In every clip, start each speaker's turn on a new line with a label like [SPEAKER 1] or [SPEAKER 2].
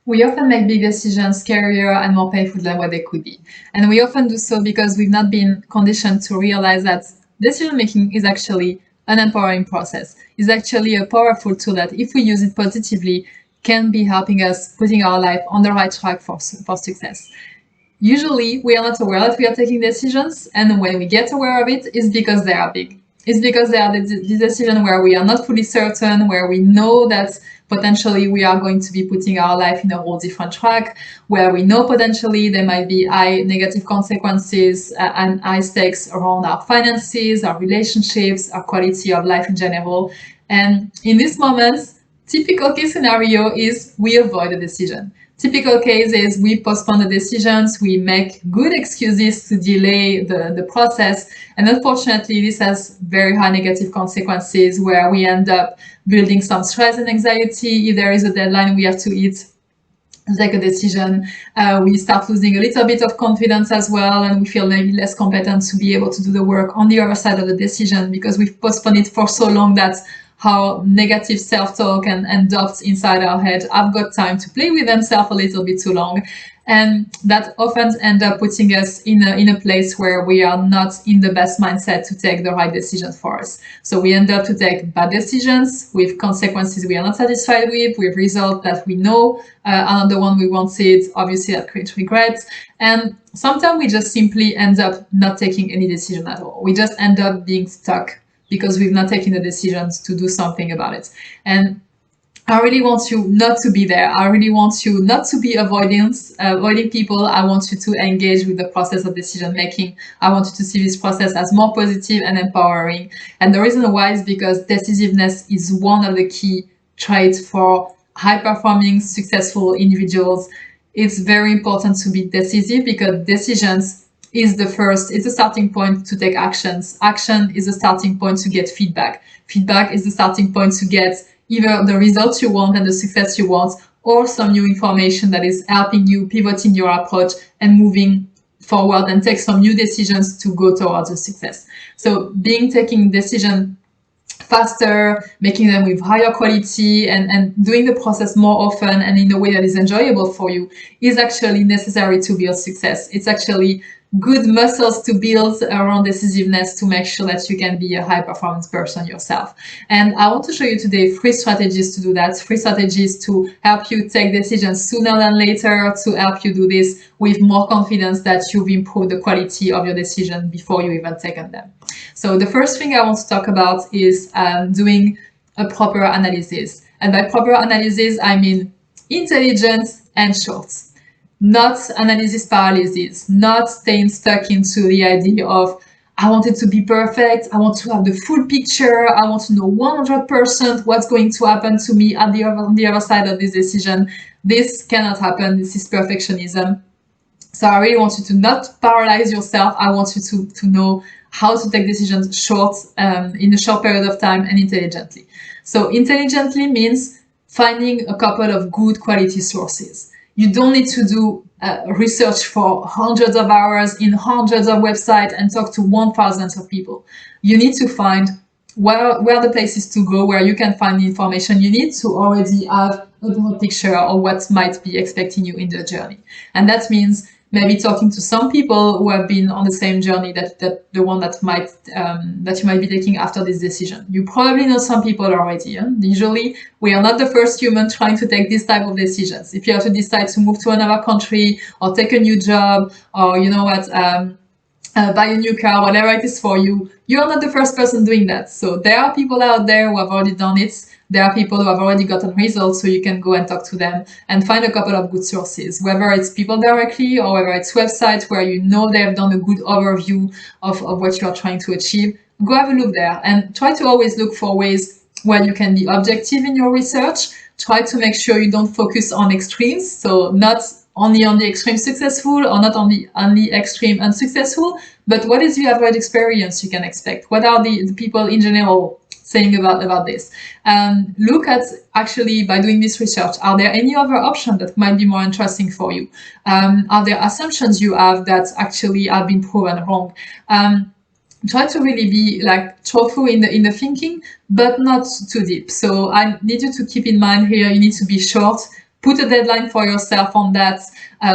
[SPEAKER 1] We often make big decisions scarier and more painful than what they could be. And we often do so because we've not been conditioned to realize that decision making is actually an empowering process. It's actually a powerful tool that, if we use it positively, can be helping us putting our life on the right track for success. Usually, we are not aware that we are taking decisions, and when we get aware of it, it's because they are big. It's because they are the decision where we are not fully certain, where we know that potentially we are going to be putting our life in a whole different track, where we know potentially there might be high negative consequences and high stakes around our finances, our relationships, our quality of life in general. And in these moments, typical case scenario is we avoid a decision. Typical case is we postpone the decisions, we make good excuses to delay the process, and unfortunately this has very high negative consequences where we end up building some stress and anxiety. If there is a deadline we have to hit, take a decision, we start losing a little bit of confidence as well, and we feel maybe less competent to be able to do the work on the other side of the decision because we've postponed it for so long that how negative self-talk and doubts inside our head have got time to play with themselves a little bit too long. And that often end up putting us in a place where we are not in the best mindset to take the right decisions for us. So we end up to take bad decisions with consequences we are not satisfied with results that we know are not the one we wanted. Obviously, that creates regrets. And sometimes we just simply end up not taking any decision at all. We just end up being stuck because we've not taken the decisions to do something about it. And I really want you not to be there. I really want you not to be avoiding people. I want you to engage with the process of decision making. I want you to see this process as more positive and empowering. And the reason why is because decisiveness is one of the key traits for high-performing, successful individuals. It's very important to be decisive because decisions is it's a starting point to take actions. Action is a starting point to get feedback. Feedback is the starting point to get either the results you want and the success you want, or some new information that is helping you pivot in your approach and moving forward and take some new decisions to go towards your success. So taking decision faster, making them with higher quality, and doing the process more often and in a way that is enjoyable for you is actually necessary to build success. It's actually good muscles to build around decisiveness to make sure that you can be a high performance person yourself. And I want to show you today 3 strategies to do that, 3 strategies to help you take decisions sooner than later, to help you do this with more confidence that you've improved the quality of your decision before you even taken them. So the first thing I want to talk about is doing a proper analysis. And by proper analysis, I mean intelligent and short. Not analysis paralysis, not staying stuck into the idea of, I want it to be perfect, I want to have the full picture, I want to know 100% what's going to happen to me on the other side of this decision. This cannot happen. This is perfectionism. So I really want you to not paralyze yourself. I want you to know how to take decisions in a short period of time and intelligently. So intelligently means finding a couple of good quality sources. You don't need to do research for hundreds of hours in hundreds of websites and talk to 1,000 of people. You need to find where the places to go, where you can find the information. You need to already have a broad picture of what might be expecting you in the journey. And that means maybe talking to some people who have been on the same journey that the one that you might be taking after this decision. You probably know some people already. Usually, we are not the first human trying to take this type of decisions. If you have to decide to move to another country or take a new job, or buy a new car, whatever it is for you, you're not the first person doing that. So there are people out there who have already done it. There are people who have already gotten results, so you can go and talk to them and find a couple of good sources, whether it's people directly or whether it's websites where you know they have done a good overview of what you are trying to achieve. Go have a look there and try to always look for ways where you can be objective in your research. Try to make sure you don't focus on extremes, so not only on the extreme successful or not on the extreme unsuccessful, but what is the average experience you can expect? What are the people in general saying about this? Look at, actually, by doing this research, are there any other options that might be more interesting for you? Are there assumptions you have that actually have been proven wrong? Try to really be thoughtful in the thinking, but not too deep. So I need you to keep in mind here, you need to be short, Put a deadline for yourself on that.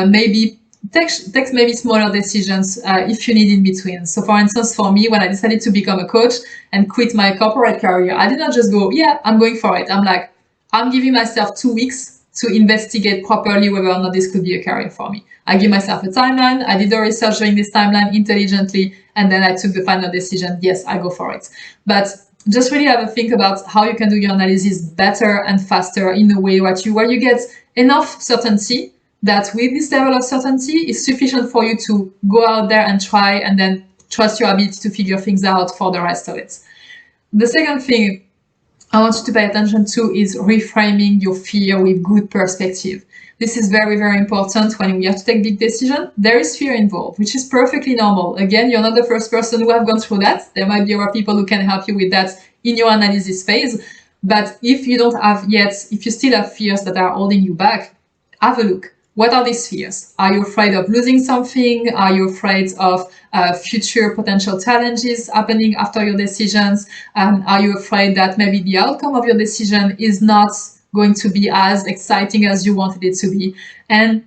[SPEAKER 1] Maybe take maybe smaller decisions if you need in between. So for instance, for me, when I decided to become a coach and quit my corporate career, I did not just go, yeah, I'm going for it. I'm like, I'm giving myself 2 weeks to investigate properly whether or not this could be a career for me. I give myself a timeline. I did the research during this timeline intelligently, and then I took the final decision. Yes, I go for it. But just really have a think about how you can do your analysis better and faster in a way where you get enough certainty that with this level of certainty is sufficient for you to go out there and try, and then trust your ability to figure things out for the rest of it. The second thing I want you to pay attention to is reframing your fear with good perspective. This is very, very important when we have to take big decisions. There is fear involved, which is perfectly normal. Again, you're not the first person who have gone through that. There might be other people who can help you with that in your analysis phase. But if you don't have yet, if you still have fears that are holding you back, have a look. What are these fears? Are you afraid of losing something? Are you afraid of future potential challenges happening after your decisions? Are you afraid that maybe the outcome of your decision is not going to be as exciting as you wanted it to be? And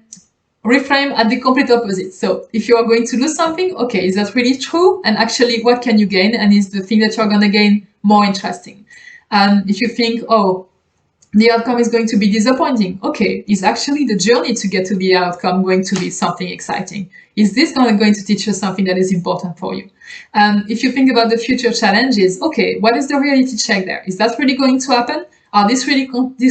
[SPEAKER 1] reframe at the complete opposite. So if you are going to lose something, okay, is that really true? And actually, what can you gain? And is the thing that you're going to gain more interesting? If you think, oh, the outcome is going to be disappointing. Okay, is actually the journey to get to the outcome going to be something exciting? Is this going to teach you something that is important for you? If you think about the future challenges, okay, what is the reality check there? Is that really going to happen? Are these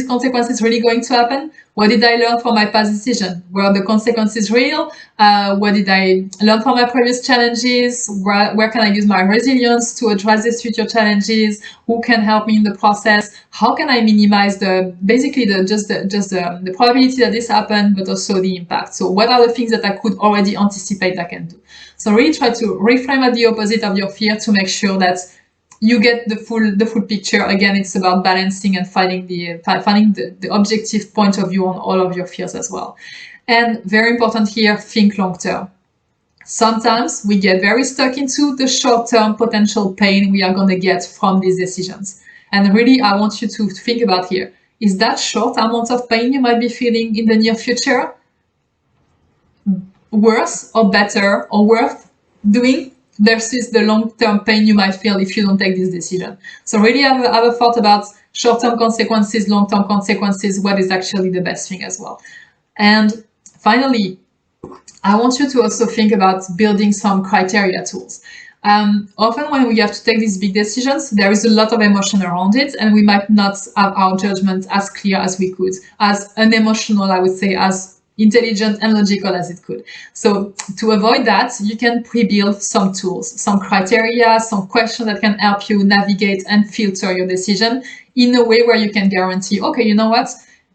[SPEAKER 1] consequences really going to happen? What did I learn from my past decision? Were the consequences real? What did I learn from my previous challenges? Where can I use my resilience to address these future challenges? Who can help me in the process? How can I minimize the probability that this happened, but also the impact? So what are the things that I could already anticipate I can do? So really try to reframe at the opposite of your fear to make sure that you get the full picture. Again, it's about balancing and finding the objective point of view on all of your fears as well. And very important here, think long term. Sometimes we get very stuck into the short-term potential pain we are going to get from these decisions. And really, I want you to think about here, is that short amount of pain you might be feeling in the near future worse or better or worth doing versus the long-term pain you might feel if you don't take this decision? So really have a thought about short-term consequences, long-term consequences, what is actually the best thing as well. And finally, I want you to also think about building some criteria tools. Often when we have to take these big decisions, there is a lot of emotion around it, and we might not have our judgment as clear as we could, as unemotional, I would say, as intelligent and logical as it could. So to avoid that, you can pre-build some tools, some criteria, some questions that can help you navigate and filter your decision in a way where you can guarantee, okay, you know what?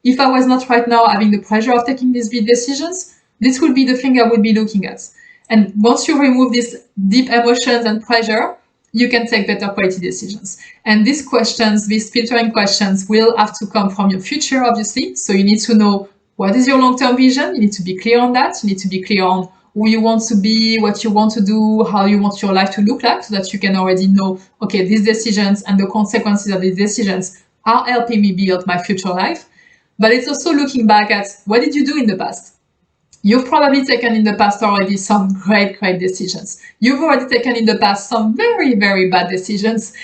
[SPEAKER 1] If I was not right now having the pressure of taking these big decisions, this would be the thing I would be looking at. And once you remove these deep emotions and pressure, you can take better quality decisions. And these questions, these filtering questions, will have to come from your future, obviously. So you need to know, what is your long-term vision? You need to be clear on that. You need to be clear on who you want to be, what you want to do, how you want your life to look like, so that you can already know, okay, these decisions and the consequences of these decisions are helping me build my future life. But it's also looking back at, what did you do in the past? You've probably taken in the past already some great decisions. You've already taken in the past some very, very bad decisions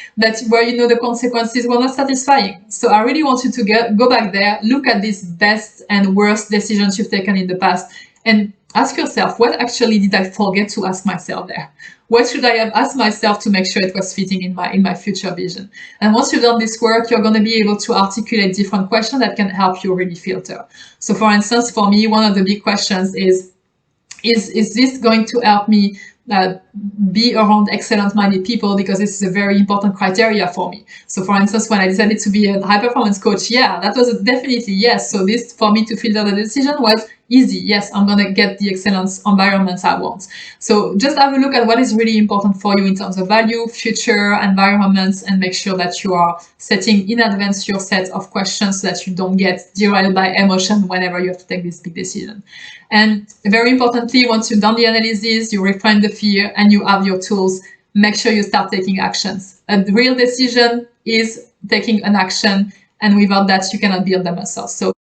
[SPEAKER 1] where you know the consequences were not satisfying. So I really want you to go back there, look at these best and worst decisions you've taken in the past, and ask yourself, what actually did I forget to ask myself there? What should I have asked myself to make sure it was fitting in my future vision? And once you've done this work, you're going to be able to articulate different questions that can help you really filter. So for instance, for me, one of the big questions is this going to help me be around excellent-minded people, because this is a very important criteria for me. So for instance, when I decided to be a high-performance coach, yeah, that was definitely yes. So this, for me to filter the decision, was easy. Yes, I'm going to get the excellence environments I want. So just have a look at what is really important for you in terms of value, future, environments, and make sure that you are setting in advance your set of questions so that you don't get derailed by emotion whenever you have to take this big decision. And very importantly, once you've done the analysis, you reframe the fear, and you have your tools, make sure you start taking actions. A real decision is taking an action, and without that, you cannot build the muscle. So